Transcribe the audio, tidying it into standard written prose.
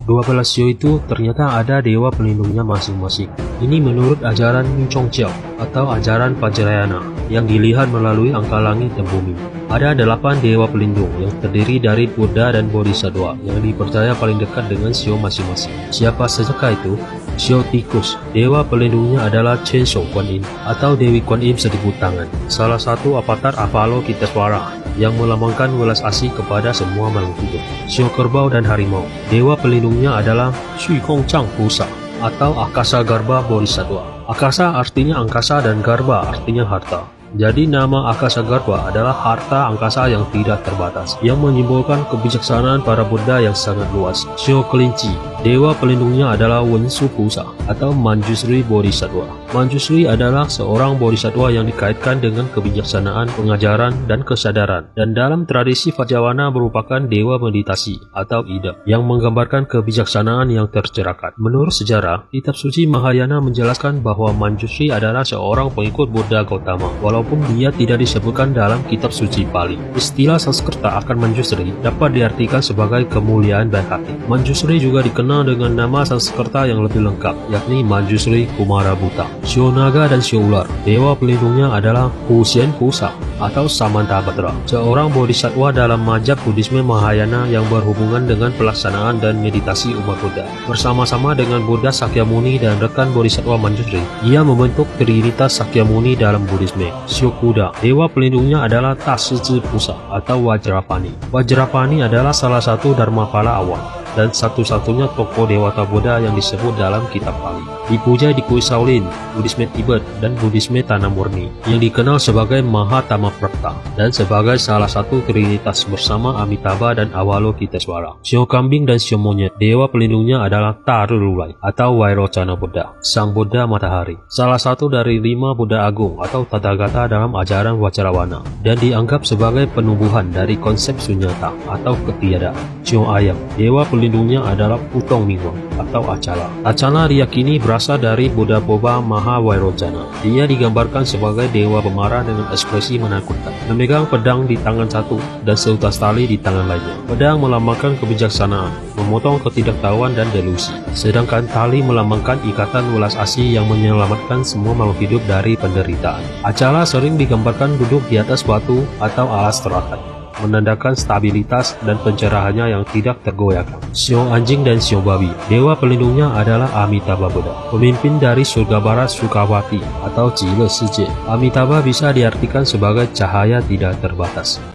12 sio itu ternyata ada dewa pelindungnya masing-masing. Ini menurut ajaran Chongqiao atau ajaran Vajrayana yang dilihat melalui angka langit dan bumi. Ada 8 dewa pelindung yang terdiri dari Buddha dan Bodhisattva yang dipercaya paling dekat dengan sio masing-masing. Siapa sajakah itu? Sio tikus, dewa pelindungnya adalah Chen Shou Kuan Yin atau Dewi Kuan Yin seribu tangan, salah satu avatar Avalokitesvara yang melambangkan welas asih kepada semua makhluk hidup. Sio kerbau dan harimau, dewa pelindungnya adalah Xu Kong Chang Pusa atau Akasa Garba Bodhisattva. Akasa artinya angkasa dan Garba artinya harta. Jadi nama Akasa Garba adalah harta angkasa yang tidak terbatas, yang menyimbolkan kebijaksanaan para Buddha yang sangat luas. Sio kelinci, dewa pelindungnya adalah Wensu Pusa atau Manjusri Bodhisattva. Manjusri adalah seorang bodhisattva yang dikaitkan dengan kebijaksanaan, pengajaran, dan kesadaran, dan dalam tradisi Vajrayana merupakan dewa meditasi atau Ida yang menggambarkan kebijaksanaan yang tercerahkan. Menurut sejarah, kitab suci Mahayana menjelaskan bahwa Manjusri adalah seorang pengikut Buddha Gautama, walaupun dia tidak disebutkan dalam kitab suci Pali. Istilah Sanskerta akan Manjusri dapat diartikan sebagai kemuliaan baik hati. Manjusri juga dikenal dengan nama Sanskerta yang lebih lengkap, yakni Manjusri Kumarabuta. Sio naga dan sio ular, dewa pelindungnya adalah Husien Pusa atau Samantabhadra, seorang bodhisattva dalam mazhab Buddhisme Mahayana yang berhubungan dengan pelaksanaan dan meditasi umat Buddha. Bersama-sama dengan Buddha Sakyamuni dan rekan bodhisattva Manjusri, ia membentuk trinitas Sakyamuni dalam Buddhisme. Sio kuda, dewa pelindungnya adalah Tashizi Pusa atau Vajrapani. Vajrapani adalah salah satu dharmapala awal dan satu-satunya tokoh dewata Buddha yang disebut dalam kitab Pali. Dipuja di kuil Shaolin, Buddhisme Tibet, dan Buddhisme Tanah Murni, yang dikenal sebagai Mahatamaprapta, dan sebagai salah satu trinitas bersama Amitabha dan Avalokitesvara. Sio kambing dan sio monyet, dewa pelindungnya adalah Tarululai atau Vairocana Buddha, sang Buddha matahari, salah satu dari 5 Buddha Agung atau Tathagata dalam ajaran Vajrayana, dan dianggap sebagai penumbuhan dari konsep sunyata atau ketiadaan. Sio ayam, dewa pelindungnya adalah Putong Mingwang atau Acala. Acala diyakini berasal dari Buddha Boba Maha Vairocana. Dia digambarkan sebagai dewa pemarah dengan ekspresi menakutkan, memegang pedang di tangan satu dan seutas tali di tangan lainnya. Pedang melambangkan kebijaksanaan, memotong ketidaktahuan dan delusi, sedangkan tali melambangkan ikatan welas asih yang menyelamatkan semua makhluk hidup dari penderitaan. Acala sering digambarkan duduk di atas batu atau alas teratai, menandakan stabilitas dan pencerahannya yang tidak tergoyahkan. Sio anjing dan sio babi, dewa pelindungnya adalah Amitabha Buddha, pemimpin dari surga barat Sukawati atau Jile Sije. Amitabha bisa diartikan sebagai cahaya tidak terbatas.